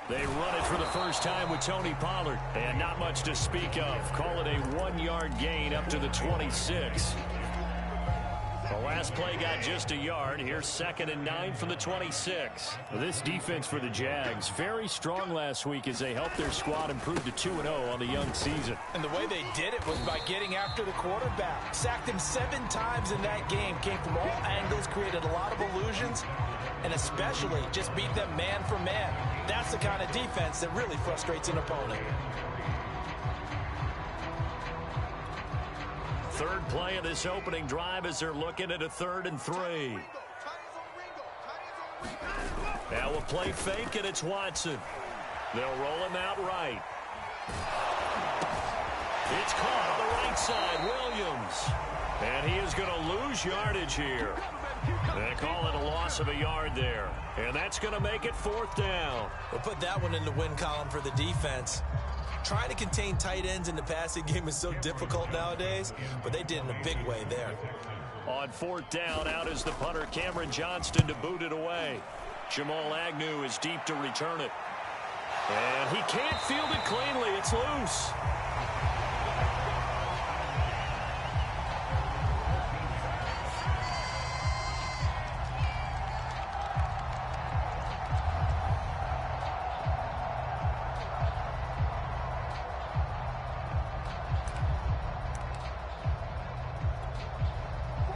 They run it for the first time with Tony Pollard. And not much to speak of. Call it a 1-yard gain up to the 26. The last play got just a yard. Here's 2nd and 9 from the 26. Well, this defense for the Jags, very strong last week as they helped their squad improve to 2-0 on the young season. And the way they did it was by getting after the quarterback. Sacked him 7 times in that game. Came from all angles, created a lot of illusions, and especially just beat them man for man. That's the kind of defense that really frustrates an opponent. Third play of this opening drive as they're looking at a 3rd and 3. Now a play fake, and it's Watson. They'll roll him out right. It's caught on the right side, Williams. And he is going to lose yardage here. They call it a loss of a yard there. And that's going to make it 4th down. We'll put that one in the win column for the defense. Trying to contain tight ends in the passing game is so difficult nowadays, but they did in a big way there. On 4th down, out is the punter, Cameron Johnston, to boot it away. Jamal Agnew is deep to return it. And he can't field it cleanly. It's loose.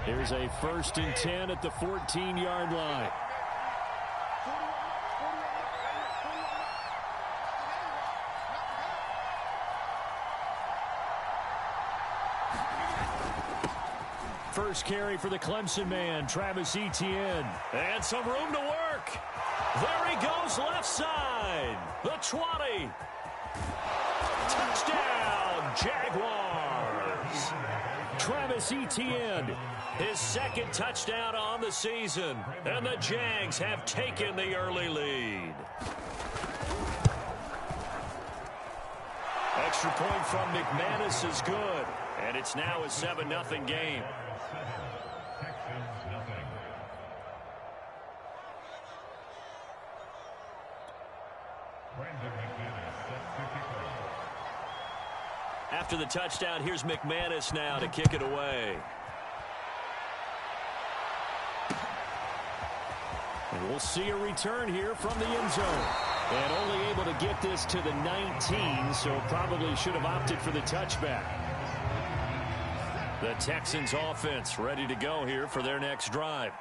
Here's a 1st and 10 at the 14-yard line. First carry for the Clemson man, Travis Etienne. And some room to work. There he goes, left side. The 20. Touchdown, Jaguars. Travis Etienne, his 2nd touchdown on the season. And the Jags have taken the early lead. Extra point from McManus is good. And it's now a 7-0 game. After the touchdown, here's McManus now to kick it away. And we'll see a return here from the end zone. And only able to get this to the 19, so probably should have opted for the touchback. The Texans offense ready to go here for their next drive.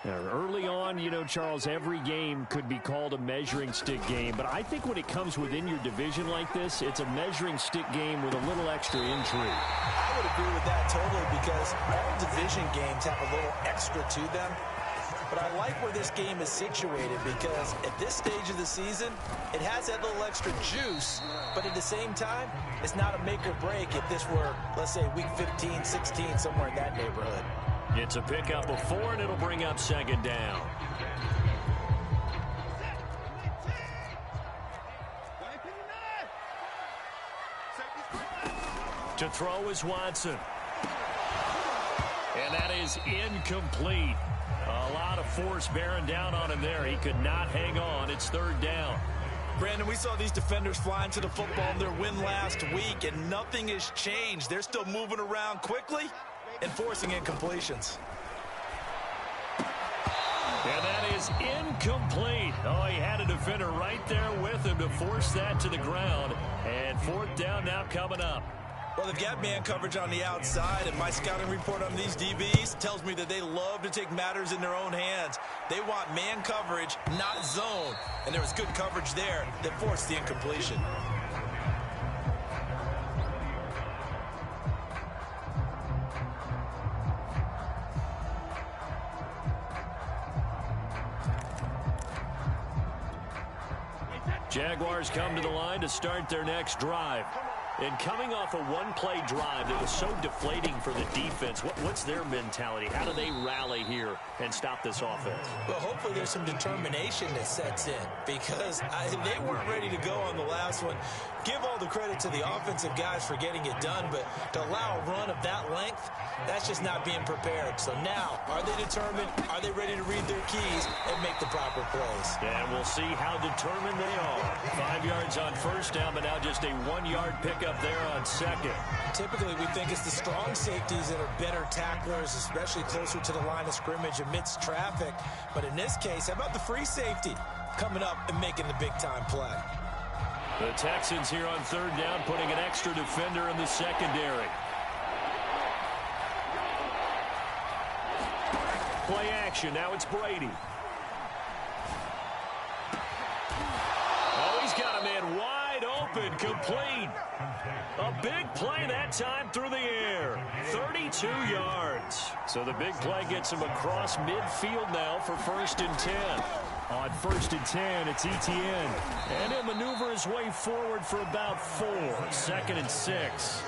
Now, early on, you know, Charles, every game could be called a measuring stick game. But I think when it comes within your division like this, it's a measuring stick game with a little extra intrigue. I would agree with that totally because all division games have a little extra to them. But I like where this game is situated because at this stage of the season, it has that little extra juice. But at the same time, it's not a make or break if this were, let's say, week 15, 16, somewhere in that neighborhood. It's a pickup of 4, and it'll bring up 2nd down. To throw is Watson. And that is incomplete. A lot of force bearing down on him there. He could not hang on. It's 3rd down. Brandon, we saw these defenders flying to the football in their win last week, and nothing has changed. They're still moving around quickly and forcing incompletions. And that is incomplete. Oh, he had a defender right there with him to force that to the ground. And 4th down now coming up. Well, they've got man coverage on the outside, and my scouting report on these DBs tells me that they love to take matters in their own hands. They want man coverage, not zone. And there was good coverage there that forced the incompletion. Jaguars come to the line to start their next drive. And coming off a one-play drive that was so deflating for the defense, what's their mentality? How do they rally here and stop this offense? Well, hopefully there's some determination that sets in because they weren't ready to go on the last one. Give all the credit to the offensive guys for getting it done, but to allow a run of that length, that's just not being prepared. So now, are they determined? Are they ready to read their keys and make the proper plays? And we'll see how determined they are. 5 yards on first down, but now just a 1-yard pickup there on second. Typically, we think it's the strong safeties that are better tacklers, especially closer to the line of scrimmage amidst traffic. But in this case, how about the free safety coming up and making the big-time play? The Texans here on third down, putting an extra defender in the secondary. Play action. Now it's Brady. Oh, he's got a man wide open, complete. A big play that time through the air. 32 yards. So the big play gets him across midfield now for 1st and 10. On 1st and 10, it's Etienne. And he'll maneuver his way forward for about 4. 2nd and 6.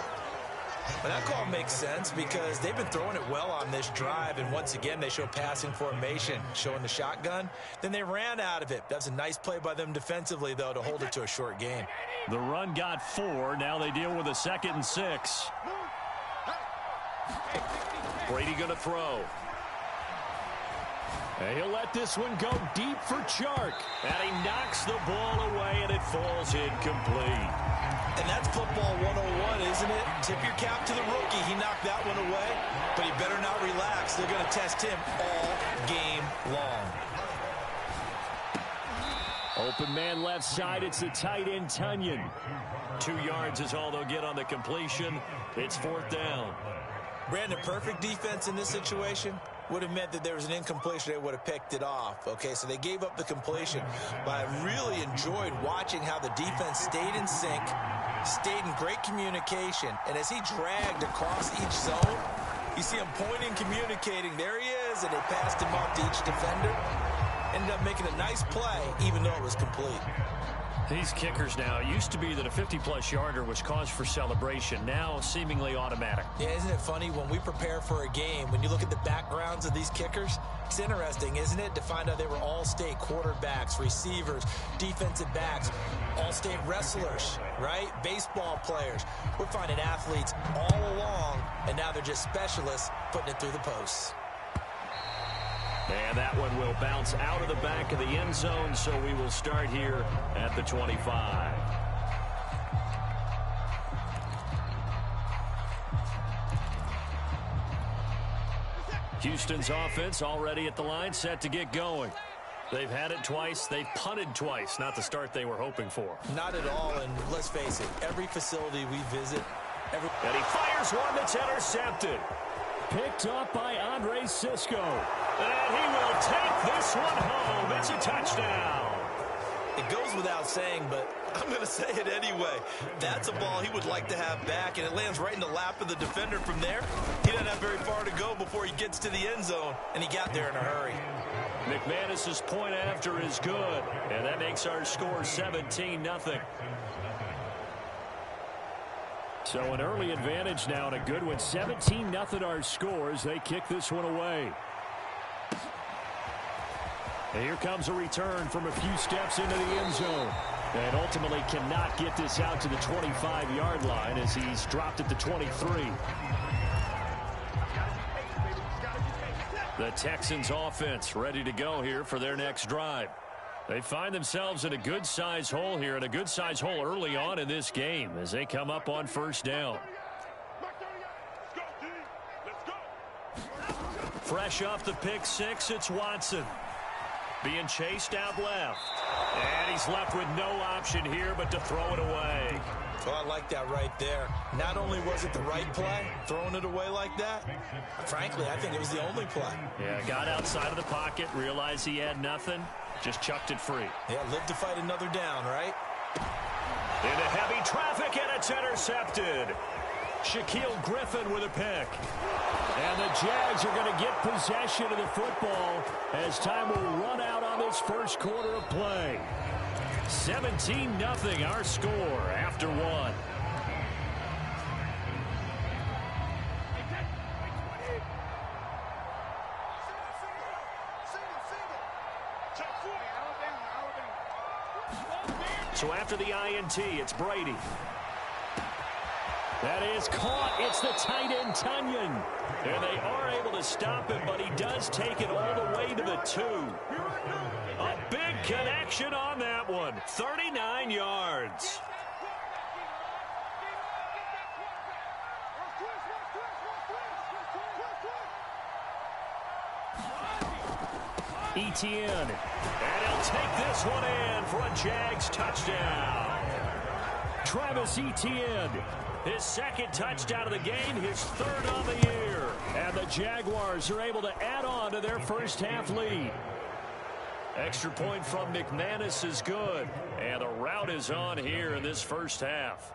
Well, that call makes sense because they've been throwing it well on this drive, and once again they show passing formation, showing the shotgun. Then they ran out of it. That's a nice play by them defensively, though, to hold it to a short gain. The run got 4. Now they deal with a 2nd and 6. Brady going to throw. And he'll let this one go deep for Chark. And he knocks the ball away, and it falls incomplete. And that's football 101, isn't it? Tip your cap to the rookie. He knocked that one away, but he better not relax. They're going to test him all game long. Open man left side. It's the tight end, Tunyon. 2 yards is all they'll get on the completion. It's 4th down. Brandon, perfect defense in this situation would have meant that there was an incompletion. They would have picked it off. Okay, so they gave up the completion. But I really enjoyed watching how the defense stayed in sync, stayed in great communication. And as he dragged across each zone, you see him pointing, communicating. There he is, and they passed him off to each defender. Ended up making a nice play, even though it was complete. These kickers now, it used to be that a 50-plus yarder was cause for celebration. Now, seemingly automatic. Yeah, isn't it funny when we prepare for a game, when you look at the backgrounds of these kickers, it's interesting, isn't it, to find out they were all-state quarterbacks, receivers, defensive backs, all-state wrestlers, right? Baseball players. We're finding athletes all along, and now they're just specialists putting it through the posts. And that one will bounce out of the back of the end zone, so we will start here at the 25. Houston's offense already at the line, set to get going. They've had it twice. They've punted twice. Not the start they were hoping for. Not at all, and let's face it, every facility we visit... And he fires one that's intercepted. Picked up by Andre Cisco. And he will take this one home. It's a touchdown. It goes without saying, but I'm going to say it anyway. That's a ball he would like to have back, and it lands right in the lap of the defender from there. He doesn't have very far to go before he gets to the end zone, and he got there in a hurry. McManus's point after is good, and that makes our score 17-0. So an early advantage now and a good one. 17-0 our scores. They kick this one away. And here comes a return from a few steps into the end zone. And ultimately cannot get this out to the 25-yard line as he's dropped at the 23. The Texans offense ready to go here for their next drive. They find themselves in a good-sized hole here, and a good-sized hole early on in this game as they come up on first down. Fresh off the pick six, it's Watson. Being chased out left. And he's left with no option here but to throw it away. Well, I like that right there. Not only was it the right play, throwing it away like that, frankly, I think it was the only play. Yeah, got outside of the pocket, realized he had nothing. Just chucked it free. Yeah, live to fight another down, right? Into heavy traffic, and it's intercepted. Shaquille Griffin with a pick. And the Jags are going to get possession of the football as time will run out on this first quarter of play. 17-0 our score after one. So after the INT, it's Brady. That is caught. It's the tight end, Tunyon. And they are able to stop him, but he does take it all the way to the 2. A big connection on that one. 39 yards. Etienne. And he'll take this one in for a Jags touchdown. Travis Etienne. His second touchdown of the game, his third on the year. And the Jaguars are able to add on to their first half lead. Extra point from McManus is good. And the route is on here in this first half.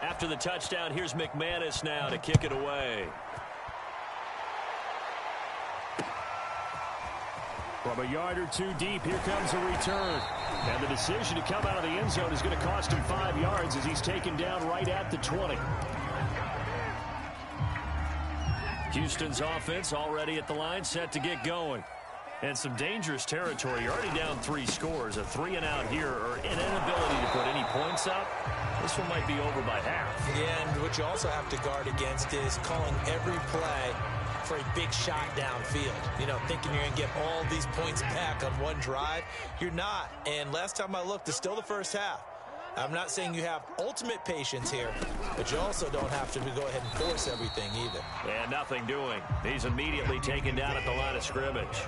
After the touchdown, here's McManus now to kick it away. From a yard or 2 deep, here comes a return. And the decision to come out of the end zone is going to cost him 5 yards as he's taken down right at the 20. Houston's offense already at the line, set to get going. And some dangerous territory. You're already down 3 scores. A 3-and-out here, or an inability to put any points up. This one might be over by half. Yeah, and what you also have to guard against is calling every play for a big shot downfield. You know, thinking you're going to get all these points back on one drive. You're not. And last time I looked, it's still the first half. I'm not saying you have ultimate patience here, but you also don't have to go ahead and force everything either. And nothing doing. He's immediately taken down at the line of scrimmage.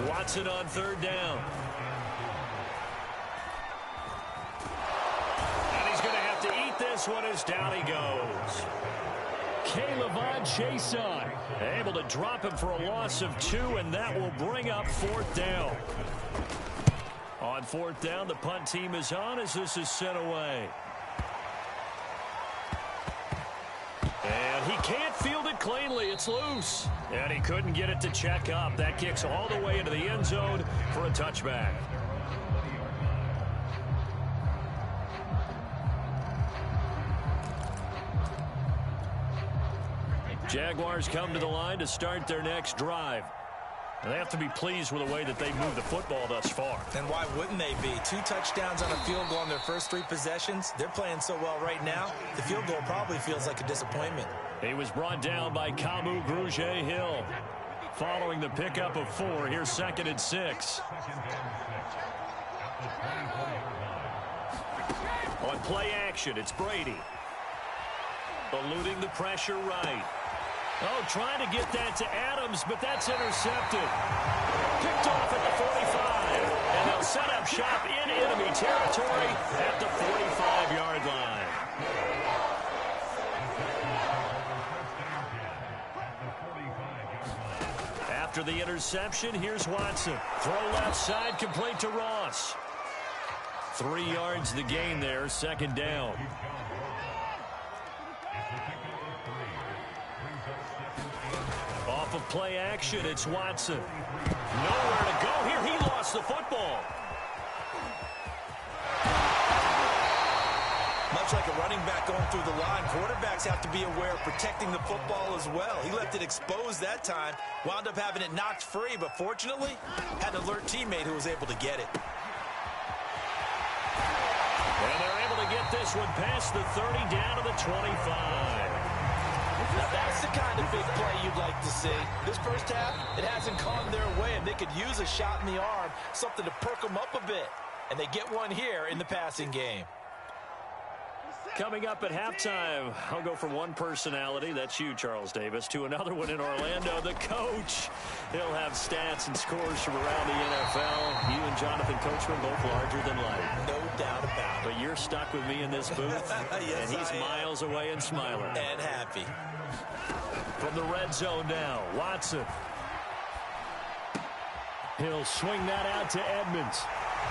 Watson on third down. And he's going to have to eat this one as down he goes. Caleb Chason able to drop him for a loss of 2, and that will bring up 4th down. On 4th down, the punt team is on as this is sent away. And he can't field it cleanly. It's loose. And he couldn't get it to check up. That kicks all the way into the end zone for a touchback. Jaguars come to the line to start their next drive. And they have to be pleased with the way that they moved the football thus far. And why wouldn't they be? 2 touchdowns on a field goal on their first 3 possessions. They're playing so well right now, the field goal probably feels like a disappointment. He was brought down by Kamu Grugier-Hill. Following the pickup of 4, here's 2nd and 6. On play action, it's Brady. Eluding the pressure right. Oh, trying to get that to Adams, but that's intercepted. Picked off at the 45. And they'll set up shop in enemy territory at the 45-yard line. After the interception, here's Watson. Throw left side, complete to Ross. 3 yards the gain there, 2nd down. Off of play action, it's Watson. Nowhere to go here. He lost the football. Much like a running back going through the line, quarterbacks have to be aware of protecting the football as well. He left it exposed that time, wound up having it knocked free, but fortunately, had an alert teammate who was able to get it. And they're able to get this one past the 30 down to the 25. Now that's the kind of big play you'd like to see. This first half, it hasn't gone their way, and they could use a shot in the arm, something to perk them up a bit. And they get one here in the passing game. Coming up at halftime, I'll go from one personality, that's you, Charles Davis, to another one in Orlando, the coach. He'll have stats and scores from around the NFL. You and Jonathan Coachman both larger than life. No doubt about it. But you're stuck with me in this booth, yes, and he's miles away and smiling. And happy. From the red zone now, Watson. He'll swing that out to Edmonds.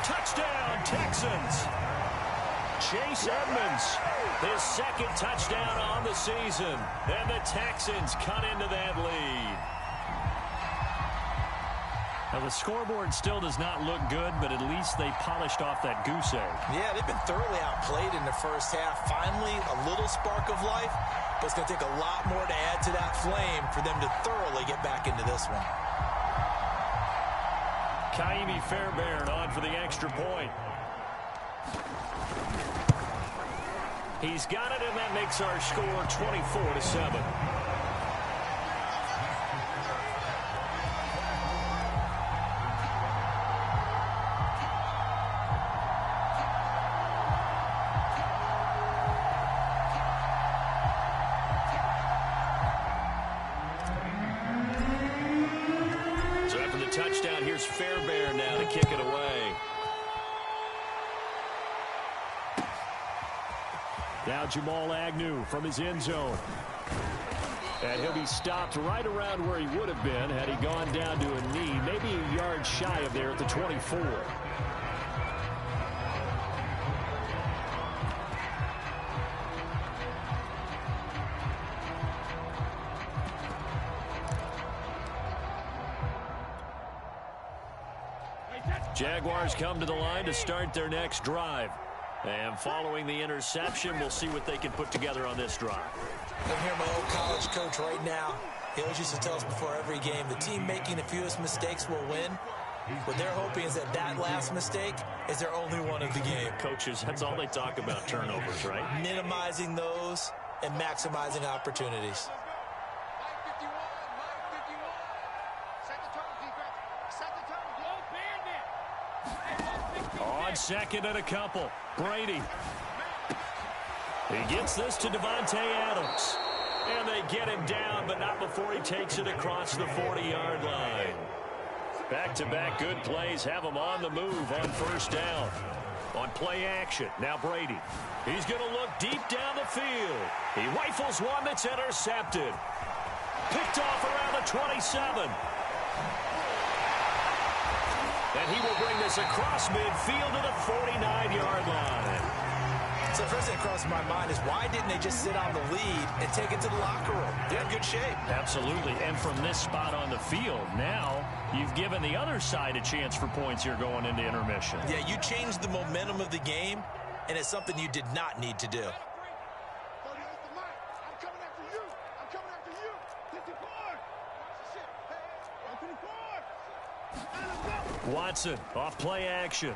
Touchdown, Texans. Chase Edmonds, his 2nd touchdown on the season. And the Texans cut into that lead. Now, the scoreboard still does not look good, but at least they polished off that goose egg. Yeah, they've been thoroughly outplayed in the first half. Finally, a little spark of life, but it's going to take a lot more to add to that flame for them to thoroughly get back into this one. Kaimi Fairbairn on for the extra point. He's got it, and that makes our score 24-7. So after the touchdown, here's Fairbairn now to kick it away. Now Jamal Agnew from his end zone. And he'll be stopped right around where he would have been had he gone down to a knee, maybe a yard shy of there at the 24. Jaguars come to the line to start their next drive. And following the interception, we'll see what they can put together on this drive. I'm here, my old college coach right now. He always used to tell us before every game, the team making the fewest mistakes will win. What they're hoping is that that last mistake is their only one of the game. Coaches, that's all they talk about, turnovers, right? Minimizing those and maximizing opportunities. On second and a couple, Brady. He gets this to Devontae Adams. And they get him down, but not before he takes it across the 40-yard line. Back-to-back good plays have him on the move on first down. On play action, now Brady. He's going to look deep down the field. He rifles one that's intercepted. Picked off around the 27. And he will bring this across midfield to the 49-yard line. So the first thing that crosses my mind is why didn't they just sit on the lead and take it to the locker room? They're in good shape. Absolutely. And from this spot on the field, now you've given the other side a chance for points here going into intermission. Yeah, you changed the momentum of the game, and it's something you did not need to do. Watson off play action.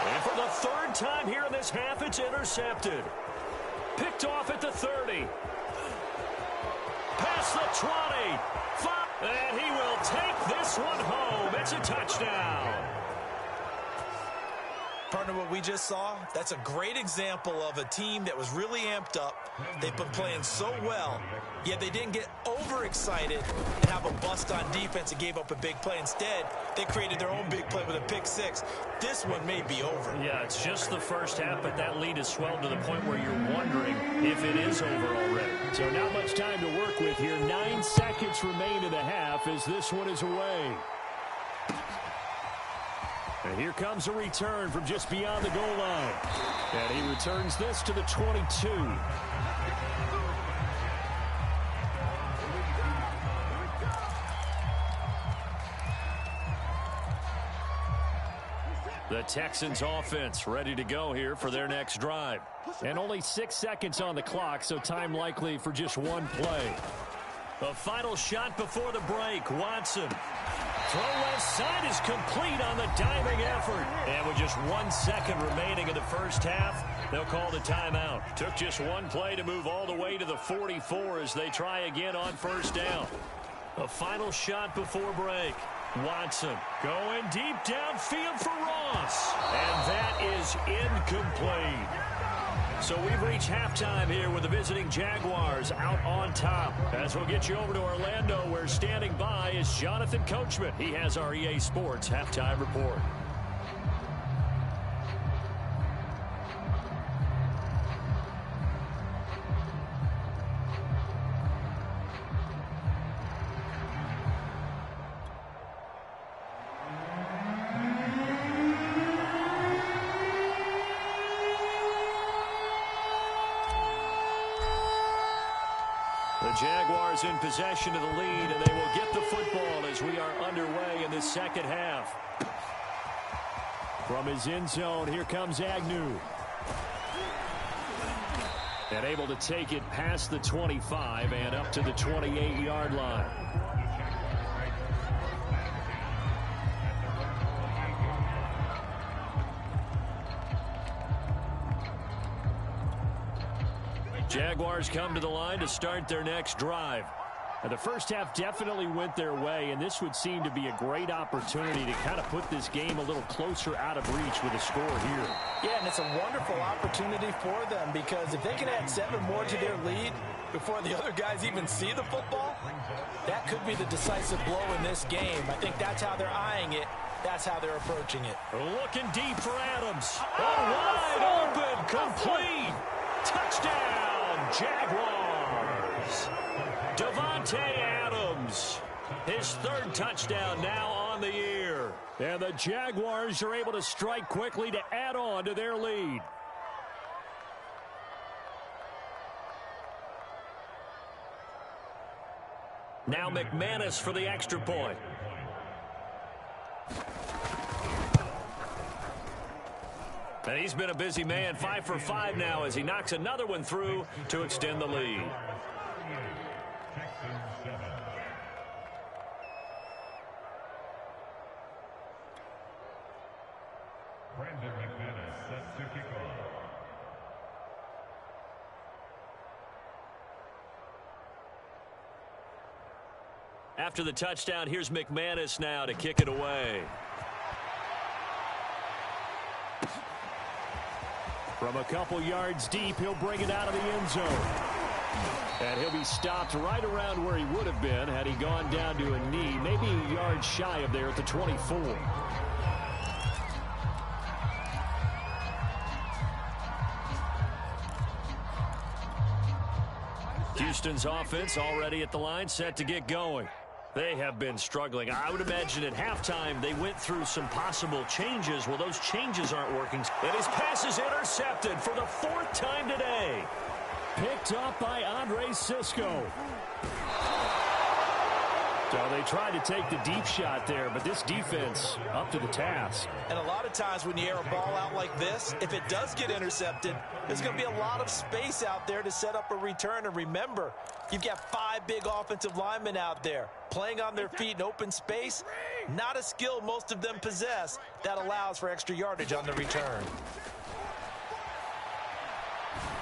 And for the third time here in this half, it's intercepted. Picked off at the 30. Past the 20. And he will take this one home. It's a touchdown. Partner, what we just saw, that's a great example of a team that was really amped up. They've been playing so well, yet they didn't get overexcited and have a bust on defense and gave up a big play. Instead, they created their own big play with a pick six. This one may be over. Yeah, it's just the first half, but that lead has swelled to the point where you're wondering if it is over already. So not much time to work with here. 9 seconds remain in the half as this one is away. And here comes a return from just beyond the goal line. And he returns this to the 22. The Texans offense ready to go here for their next drive. And only 6 seconds on the clock, so time likely for just one play. The final shot before the break, Watson. Throw left side is complete on the diving effort. And with just 1 second remaining in the first half, they'll call the timeout. Took just one play to move all the way to the 44 as they try again on first down. A final shot before break. Watson going deep downfield for Ross. And that is incomplete. So we've reached halftime here with the visiting Jaguars out on top. As we'll get you over to Orlando, where standing by is Jonathan Coachman. He has our EA Sports halftime report. The The Jaguars in possession of the lead, and they will get the football as we are underway in the second half. From his end zone, here comes Agnew. And able to take it past the 25 and up to the 28-yard line. Jaguars come to the line to start their next drive. Now, the first half definitely went their way, and this would seem to be a great opportunity to kind of put this game a little closer out of reach with a score here. Yeah, and it's a wonderful opportunity for them because if they can add 7 more to their lead before the other guys even see the football, that could be the decisive blow in this game. I think that's how they're eyeing it. That's how they're approaching it. Looking deep for Adams. Wide open, complete. Touchdown, Jaguars. Davante Adams, his 3rd touchdown now on the year. And the Jaguars are able to strike quickly to add on to their lead. Now McManus for the extra point. And he's been a busy man, 5 for 5 now as he knocks another one through to extend the lead. After the touchdown, here's McManus now to kick it away. From a couple yards deep, he'll bring it out of the end zone. And he'll be stopped right around where he would have been had he gone down to a knee, maybe a yard shy of there at the 24. Houston's offense already at the line, set to get going. They have been struggling. I would imagine at halftime they went through some possible changes. Well, those changes aren't working. And his pass is intercepted for the 4th time today. Picked up by Andre Cisco. So they tried to take the deep shot there, but this defense up to the task. And a lot of times when you air a ball out like this, if it does get intercepted, there's going to be a lot of space out there to set up a return. And remember, you've got 5 big offensive linemen out there playing on their feet in open space. Not a skill most of them possess that allows for extra yardage on the return.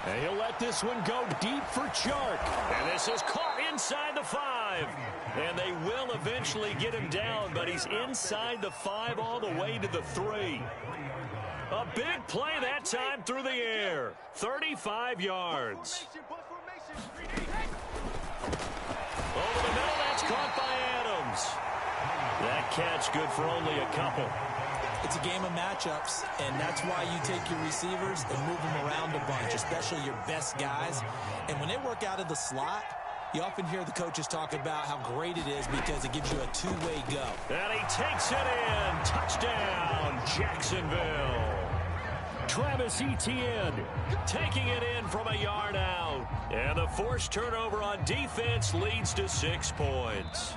And he'll let this one go deep for Chark. And this is caught inside the 5. And they will eventually get him down, but he's inside the 5 all the way to the 3. A big play that time through the air. 35 yards. Over the middle, that's caught by Adams. That catch good for only a couple. It's a game of matchups, and that's why you take your receivers and move them around a bunch, especially your best guys. And when they work out of the slot, you often hear the coaches talk about how great it is because it gives you a 2-way go. And he takes it in. Touchdown, Jacksonville. Travis Etienne taking it in from a yard out. And the forced turnover on defense leads to 6 points.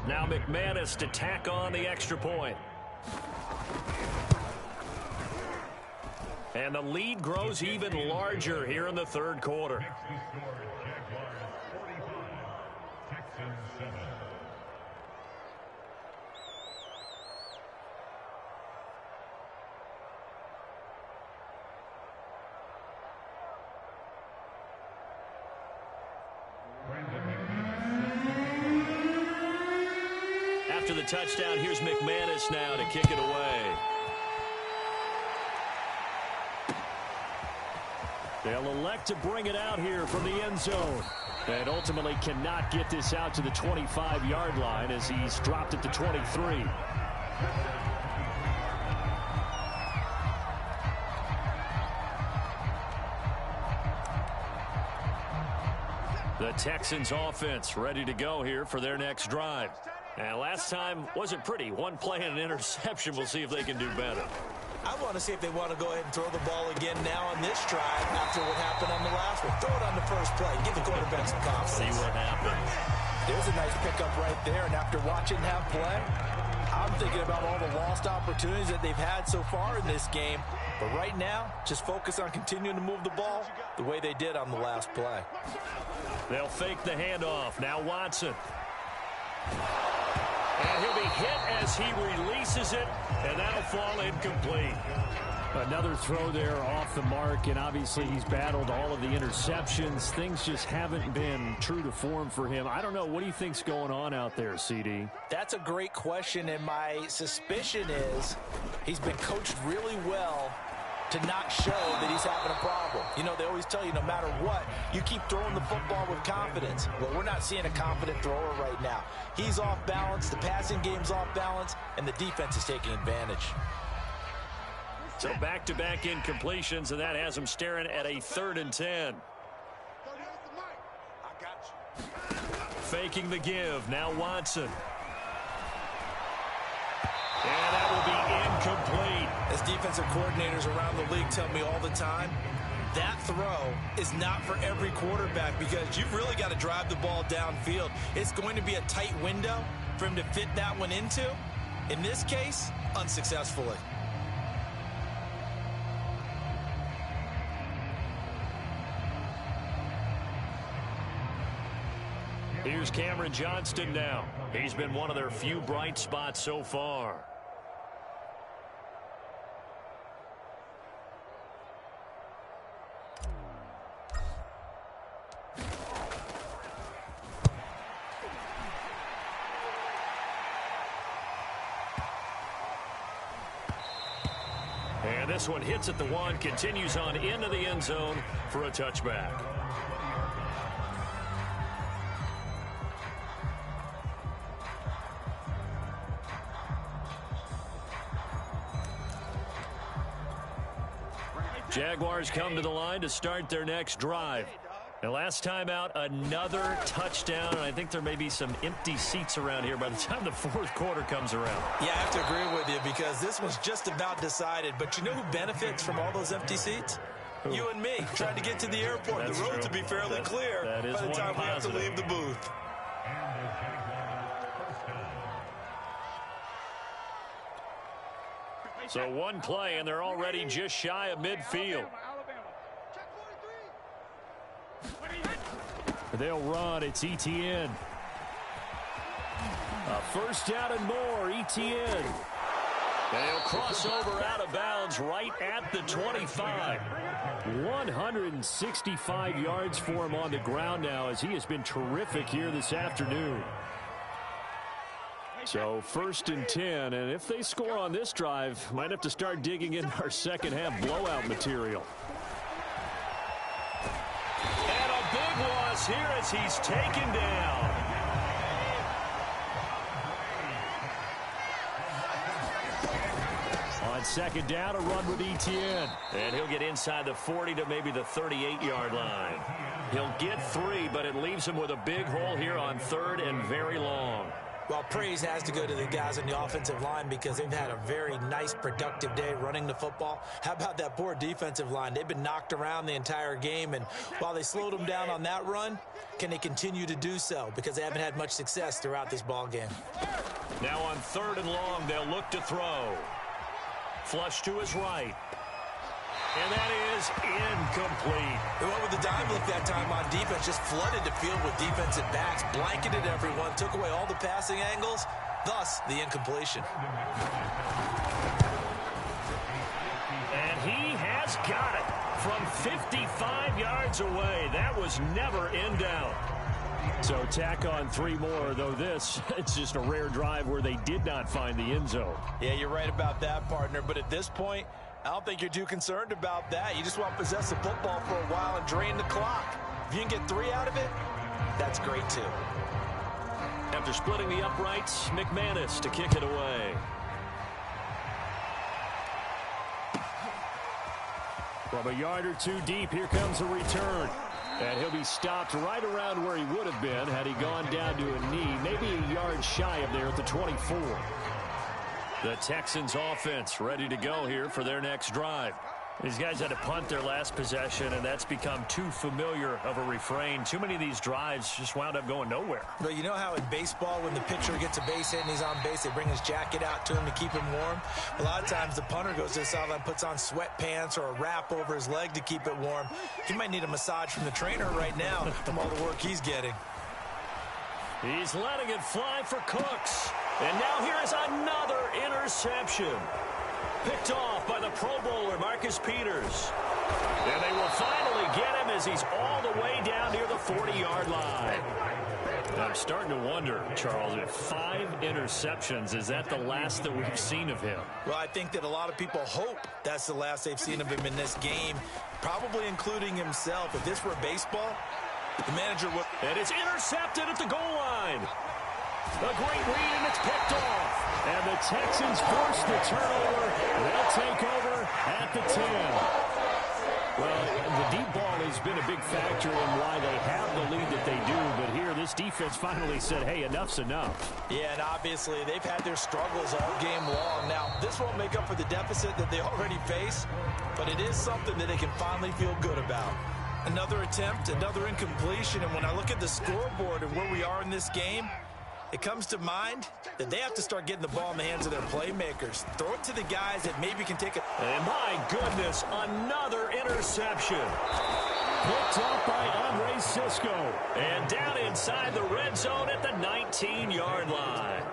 Now McManus to tack on the extra point. And the lead grows even larger here in the 3rd quarter. After the touchdown, here's McManus now to kick it away. They'll elect to bring it out here from the end zone. And ultimately cannot get this out to the 25-yard line as he's dropped at the 23. The Texans offense ready to go here for their next drive. And last time wasn't pretty. One play and an interception. We'll see if they can do better. I want to see if they want to go ahead and throw the ball again now on this drive after what happened on the last one. Throw it on the first play. Give the quarterback some confidence. See what happens. There's a nice pickup right there, and after watching him play, I'm thinking about all the lost opportunities that they've had so far in this game. But right now, just focus on continuing to move the ball the way they did on the last play. They'll fake the handoff. Now Watson. And he'll be hit as he releases it, and that'll fall incomplete. Another throw there off the mark, and obviously he's battled all of the interceptions. Things just haven't been true to form for him. I don't know. What do you think's going on out there, CD? That's a great question, and my suspicion is he's been coached really well to not show that he's having a problem. You know, they always tell you no matter what, you keep throwing the football with confidence. Well, we're not seeing a confident thrower right now. He's off balance, the passing game's off balance, and the defense is taking advantage. So back-to-back incompletions, and that has him staring at a 3rd and 10. Faking the give. Now Watson. And that will be incomplete. As defensive coordinators around the league tell me all the time, that throw is not for every quarterback because you've really got to drive the ball downfield. It's going to be a tight window for him to fit that one into. In this case, unsuccessfully. Here's Cameron Johnston now. He's been one of their few bright spots so far. And this one hits at the 1, continues on into the end zone for a touchback. Jaguars come to the line to start their next drive. The last time out, another touchdown, and I think there may be some empty seats around here by the time the 4th quarter comes around. Yeah, I have to agree with you because this was just about decided. But you know who benefits from all those empty seats? Who? You and me, trying to get to the airport. The roads will be fairly clear by the time we have to leave the booth. So one play, and they're already just shy of midfield. They'll run. It's Etienne. A first down and more. Etienne. They'll cross over out of bounds right at the 25. 165 yards for him on the ground now as he has been terrific here this afternoon. So 1st and 10, and if they score on this drive, might have to start digging into our second half blowout material. And a big loss here as he's taken down. On 2nd down, a run with Etienne. And he'll get inside the 40 to maybe the 38-yard line. He'll get 3, but it leaves him with a big hole here on 3rd and very long. Well, praise has to go to the guys on the offensive line because they've had a very nice, productive day running the football. How about that poor defensive line? They've been knocked around the entire game, and while they slowed them down on that run, can they continue to do so? Because they haven't had much success throughout this ball game. Now on 3rd and long, they'll look to throw. Flush to his right. And that is incomplete. They went with the dime look that time on defense, just flooded the field with defensive backs, blanketed everyone, took away all the passing angles, thus the incompletion. And he has got it from 55 yards away. That was never in doubt. So tack on 3 more, though this, it's just a rare drive where they did not find the end zone. Yeah, you're right about that, partner, but at this point, I don't think you're too concerned about that. You just want to possess the football for a while and drain the clock. If you can get 3 out of it, that's great too. After splitting the uprights, McManus to kick it away. From a yard or 2 deep, here comes a return. And he'll be stopped right around where he would have been had he gone down to a knee, maybe a yard shy of there at the 24. The Texans offense ready to go here for their next drive. These guys had to punt their last possession, and that's become too familiar of a refrain. Too many of these drives just wound up going nowhere. But you know how in baseball, when the pitcher gets a base hit and he's on base, they bring his jacket out to him to keep him warm? A lot of times the punter goes to the sideline, puts on sweatpants or a wrap over his leg to keep it warm. He might need a massage from the trainer right now from all the work he's getting. He's letting it fly for Cooks. And now here is another interception. Picked off by the Pro Bowler, Marcus Peters. And they will finally get him as he's all the way down near the 40-yard line. I'm starting to wonder, Charles, if 5 interceptions, is that the last that we've seen of him? Well, I think that a lot of people hope that's the last they've seen of him in this game, probably including himself. If this were baseball, the manager would... And it's intercepted at the goal line. A great read, and it's picked off. And the Texans force the turnover. They'll take over at the 10. Well, the deep ball has been a big factor in why they have the lead that they do. But here, this defense finally said, hey, enough's enough. Yeah, and obviously they've had their struggles all game long. Now, this won't make up for the deficit that they already face, but it is something that they can finally feel good about. Another attempt, another incompletion, and when I look at the scoreboard and where we are in this game, it comes to mind that they have to start getting the ball in the hands of their playmakers. Throw it to the guys that maybe can take it. And my goodness, another interception. Picked off by Andre Cisco. And down inside the red zone at the 19-yard line.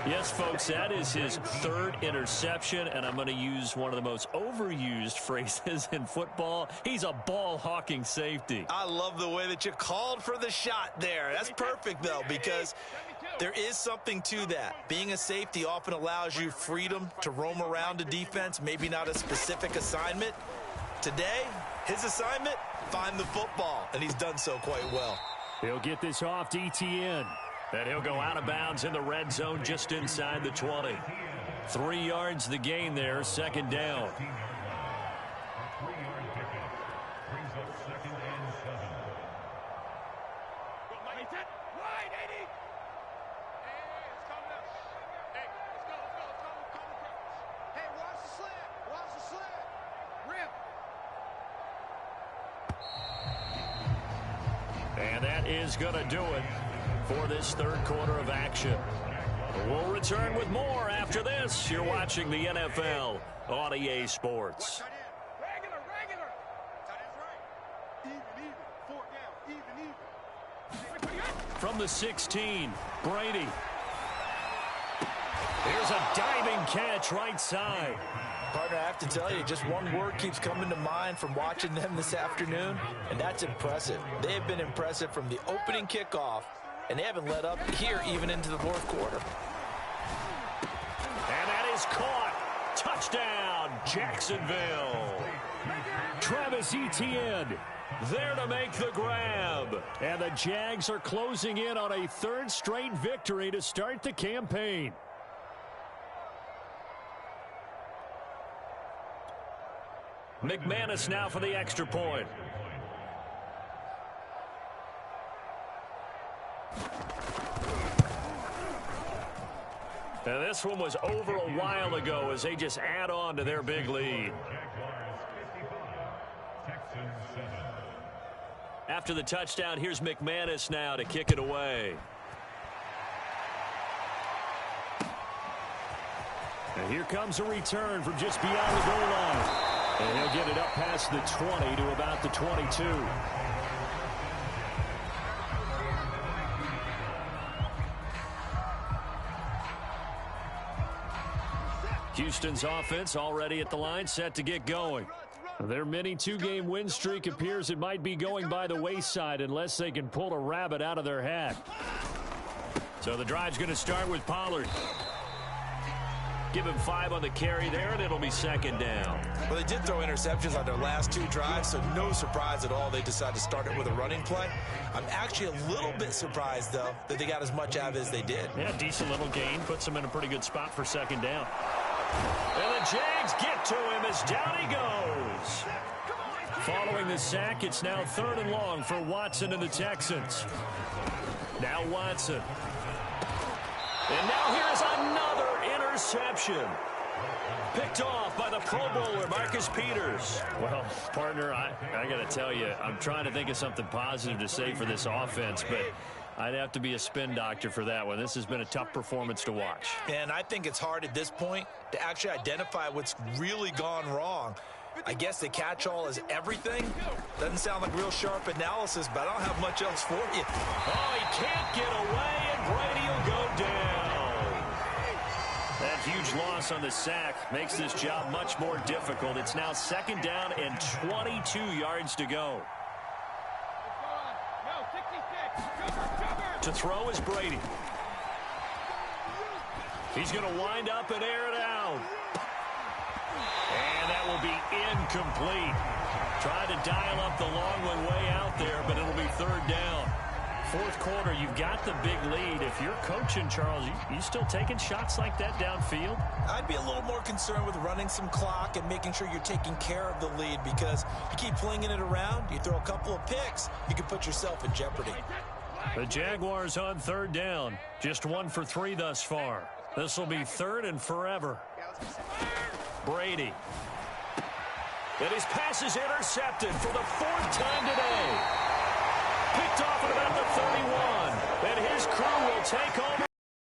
Yes, folks, that is his 3rd interception, and I'm going to use one of the most overused phrases in football. He's a ball-hawking safety. I love the way that you called for the shot there. That's perfect, though, because there is something to that. Being a safety often allows you freedom to roam around a defense, maybe not a specific assignment. Today, his assignment, find the football, and he's done so quite well. He'll get this off to ETN. And he'll go out of bounds in the red zone just inside the 20. 3 yards the gain there, 2nd down. And that is going to do it for this 3rd quarter of action. We'll return with more after this. You're watching the NFL on EA Sports. From the 16, Brady. Here's a diving catch right side. Partner, I have to tell you, just one word keeps coming to mind from watching them this afternoon, and that's impressive. They have been impressive from the opening kickoff, and they haven't let up here even into the 4th quarter. And that is caught. Touchdown, Jacksonville. Travis Etienne there to make the grab. And the Jags are closing in on a 3rd straight victory to start the campaign. McManus now for the extra point. And this one was over a while ago as they just add on to their big lead. After the touchdown, here's McManus now to kick it away. And here comes a return from just beyond the goal line. And he'll get it up past the 20 to about the 22. Houston's offense already at the line, set to get going. Their mini 2-game win streak appears it might be going by the wayside unless they can pull a rabbit out of their hat. So the drive's going to start with Pollard. Give him 5 on the carry there, and it'll be 2nd down. Well, they did throw interceptions on their last 2 drives, so no surprise at all they decided to start it with a running play. I'm actually a little bit surprised, though, that they got as much out of it as they did. Yeah, decent little gain. Puts them in a pretty good spot for 2nd down. And the Jags get to him as down he goes. Following the sack, it's now 3rd and long for Watson and the Texans. Now Watson. And now here's another interception. interception. Picked off by the Pro Bowler, Marcus Peters. Well, partner, I got to tell you, I'm trying to think of something positive to say for this offense, but I'd have to be a spin doctor for that one. This has been a tough performance to watch. And I think it's hard at this point to actually identify what's really gone wrong. I guess the catch-all is everything. Doesn't sound like real sharp analysis, but I don't have much else for you. Oh, he can't get away, and Brady will go down. That huge loss on the sack makes this job much more difficult. It's now 2nd down and 22 yards to go. To throw is Brady. He's going to wind up and air it out. And that will be incomplete. Trying to dial up the long one way out there, but it'll be 3rd down. 4th quarter, you've got the big lead. If you're coaching, Charles, you still taking shots like that downfield? I'd be a little more concerned with running some clock and making sure you're taking care of the lead, because you keep flinging it around, you throw a couple of picks, you can put yourself in jeopardy. The Jaguars on 3rd down. Just 1 for 3 thus far. This will be 3rd and forever. Brady. And his pass is intercepted for the 4th time today. Picked off at about the 31. And his crew will take over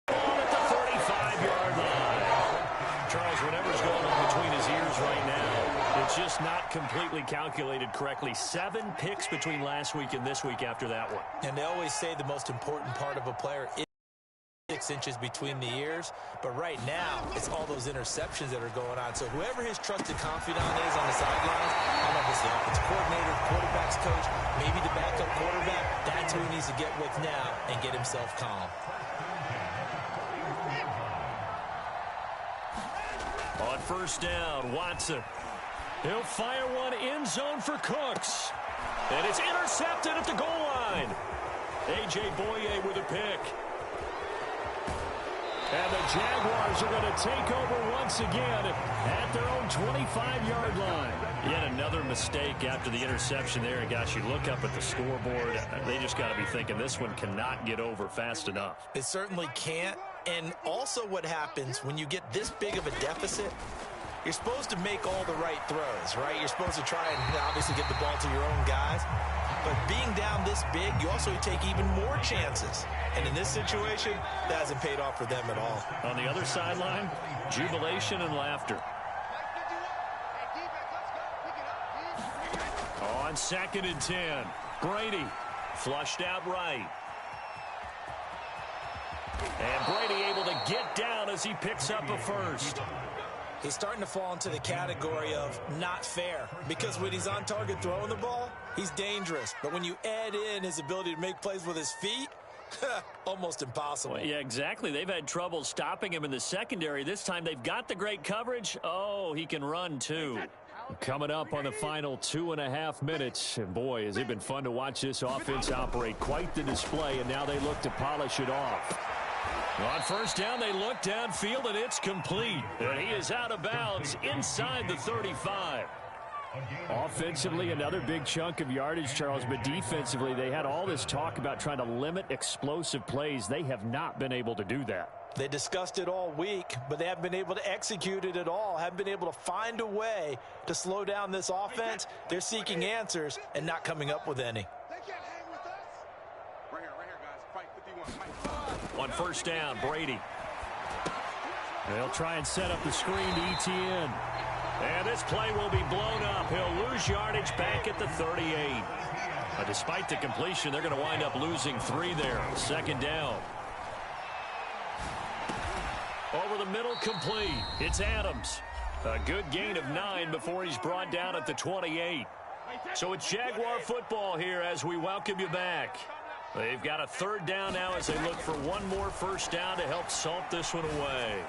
at the 35-yard line. Charles, whatever's going on between his ears right now, it's just not completely calculated correctly. 7 picks between last week and this week after that one. And they always say the most important part of a player is 6 inches between the ears, but right now it's all those interceptions that are going on. So whoever his trusted confidant is on the sidelines, I don't know if it's the offensive coordinator, the quarterback's coach, maybe the backup quarterback, that's who he needs to get with now and get himself calm. On 1st down, Watson. He'll fire one end zone for Cooks. And it's intercepted at the goal line. A.J. Boye with a pick. And the Jaguars are going to take over once again at their own 25-yard line. Yet another mistake after the interception there. And gosh, you look up at the scoreboard, they just got to be thinking this one cannot get over fast enough. It certainly can't. And also what happens when you get this big of a deficit, you're supposed to make all the right throws, right? You're supposed to try and obviously get the ball to your own guys. But being down this big, you also take even more chances. And in this situation, that hasn't paid off for them at all. On the other sideline, jubilation and laughter. On 2nd and 10, Brady flushed out right. And Brady able to get down as he picks up a 1st. He's starting to fall into the category of not fair, because when he's on target throwing the ball, he's dangerous. But when you add in his ability to make plays with his feet, almost impossible. Well, yeah, exactly. They've had trouble stopping him in the secondary. This time they've got the great coverage. Oh, he can run too. Coming up on the final 2.5 minutes. And boy, has it been fun to watch this offense operate. Quite the display, and now they look to polish it off. On 1st down, they look downfield, and it's complete. And he is out of bounds inside the 35. Offensively, another big chunk of yardage, Charles, but defensively, they had all this talk about trying to limit explosive plays. They have not been able to do that. They discussed it all week, but they haven't been able to execute it at all, haven't been able to find a way to slow down this offense. They're seeking answers and not coming up with any. On 1st down, Brady. They'll try and set up the screen to ETN. And this play will be blown up. He'll lose yardage back at the 38. Despite the completion, they're going to wind up losing 3 there. 2nd down. Over the middle, complete. It's Adams. A good gain of 9 before he's brought down at the 28. So it's Jaguar football here as we welcome you back. They've got a 3rd down now as they look for one more 1st down to help salt this one away.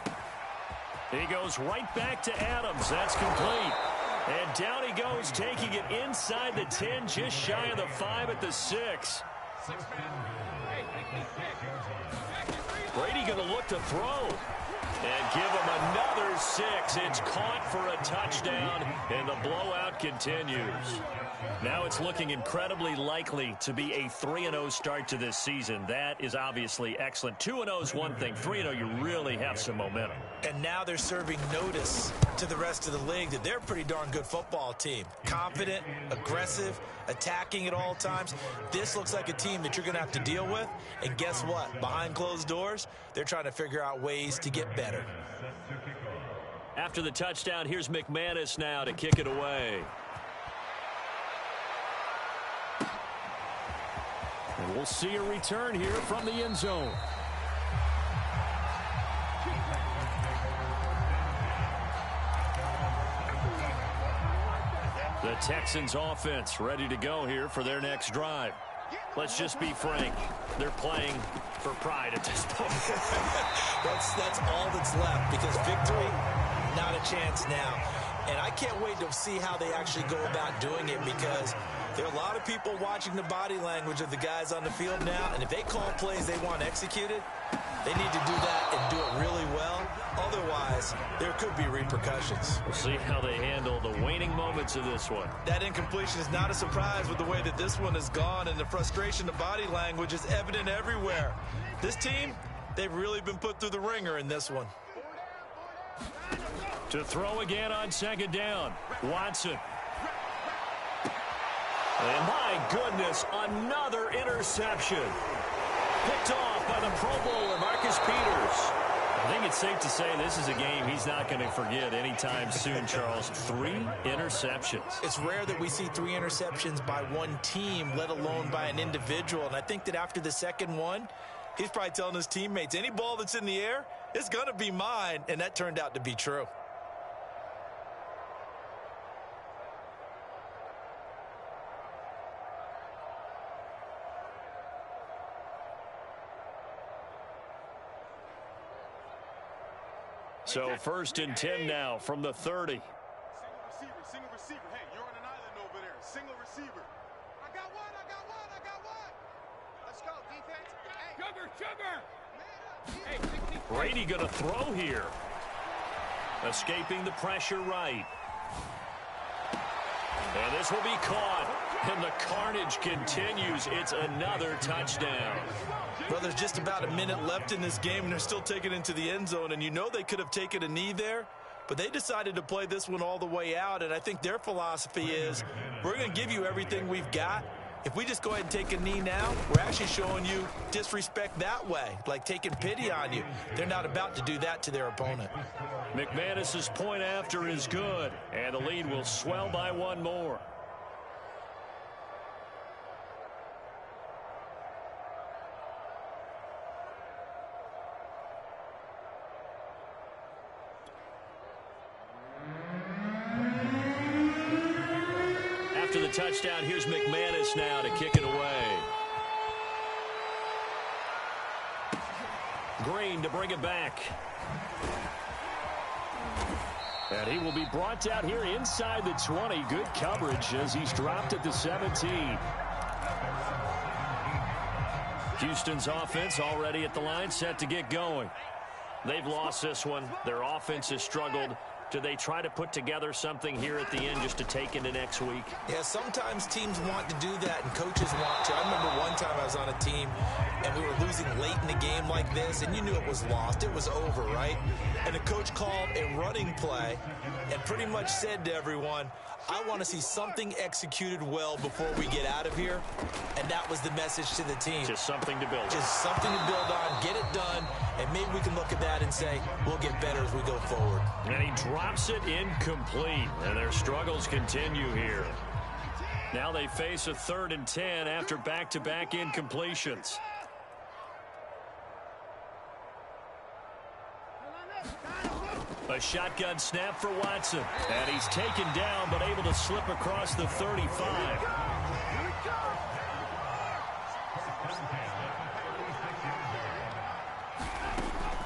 He goes right back to Adams. That's complete. And down he goes, taking it inside the 10, just shy of the 5 at the 6. Brady going to look to throw. And give him another number 6. It's caught for a touchdown, and the blowout continues. Now it's looking incredibly likely to be a 3-0 start to this season. That is obviously excellent. 2-0 is one thing. 3-0, you really have some momentum. And now they're serving notice to the rest of the league that they're a pretty darn good football team. Confident, aggressive, attacking at all times. This looks like a team that you're going to have to deal with. And guess what? Behind closed doors, they're trying to figure out ways to get better. After the touchdown, here's McManus now to kick it away. And we'll see a return here from the end zone. The Texans offense ready to go here for their next drive. Let's just be frank. They're playing for pride at this point. That's all that's left, because victory, not a chance now. And I can't wait to see how they actually go about doing it, because there are a lot of people watching the body language of the guys on the field now, and if they call plays they want executed, they need to do that and do it really well. Otherwise, there could be repercussions. We'll see how they handle the waning moments of this one. That incompletion is not a surprise with the way that this one has gone, and the frustration of body language is evident everywhere. This team, they've really been put through the ringer in this one. To throw again on second down, Watson. And my goodness, another interception. Picked off by the Pro Bowler, Marcus Peters. I think it's safe to say this is a game he's not going to forget anytime soon, Charles. 3 interceptions. It's rare that we see 3 interceptions by one team, let alone by an individual. And I think that after the second one, he's probably telling his teammates, any ball that's in the air, it's going to be mine. And that turned out to be true. So 1st and 10 now from the 30. Single receiver. Hey, you're on an island over there. Single receiver. I got one. Let's go, defense. Hey. Sugar. Hey, Brady going to throw here. Escaping the pressure right. And this will be caught. And the carnage continues. It's another touchdown. Well, there's just about a minute left in this game, and they're still taking it into the end zone. And you know they could have taken a knee there, but they decided to play this one all the way out. And I think their philosophy is, we're going to give you everything we've got. If we just go ahead and take a knee now, we're actually showing you disrespect that way, like taking pity on you. They're not about to do that to their opponent. McManus's point after is good, and the lead will swell by one more. After the touchdown, here's McManus now to kick it away. Green to bring it back. And he will be brought down here inside the 20. Good coverage as he's dropped at the 17. Houston's offense already at the line, set to get going. They've lost this one. Their offense has struggled. Do they try to put together something here at the end just to take into next week? Yeah, sometimes teams want to do that and coaches want to. I remember one time I was on a team and we were losing late in the game like this, and you knew it was lost. It was over, right? And the coach called a running play and pretty much said to everyone, I want to see something executed well before we get out of here. And that was the message to the team. Just something to build on. Just something to build on, get it done, and maybe we can look at that and say, we'll get better as we go forward. And he drops it incomplete, and their struggles continue here. Now they face a 3rd and 10 after back-to-back incompletions. A shotgun snap for Watson. And he's taken down, but able to slip across the 35.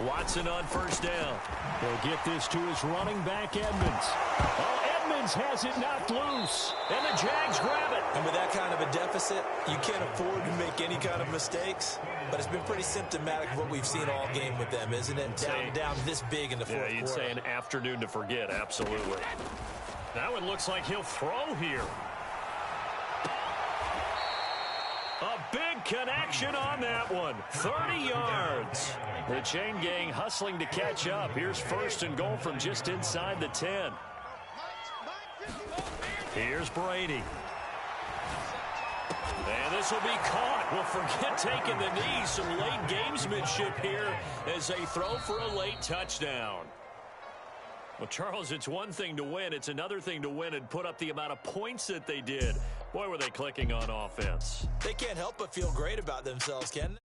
Watson on 1st down. He'll get this to his running back, Edmonds. Oh, Simmons has it knocked loose, and the Jags grab it. And with that kind of a deficit, you can't afford to make any kind of mistakes. But it's been pretty symptomatic of what we've seen all game with them, isn't it? Down this big in the fourth quarter. Yeah, you'd say an afternoon to forget, absolutely. That one looks like he'll throw here. A big connection on that one. 30 yards. The chain gang hustling to catch up. Here's first and goal from just inside the 10. Here's Brady. And this will be caught. Well, forget taking the knee. Some late gamesmanship here as they throw for a late touchdown. Well, Charles, it's one thing to win. It's another thing to win and put up the amount of points that they did. Boy, were they clicking on offense. They can't help but feel great about themselves, can they?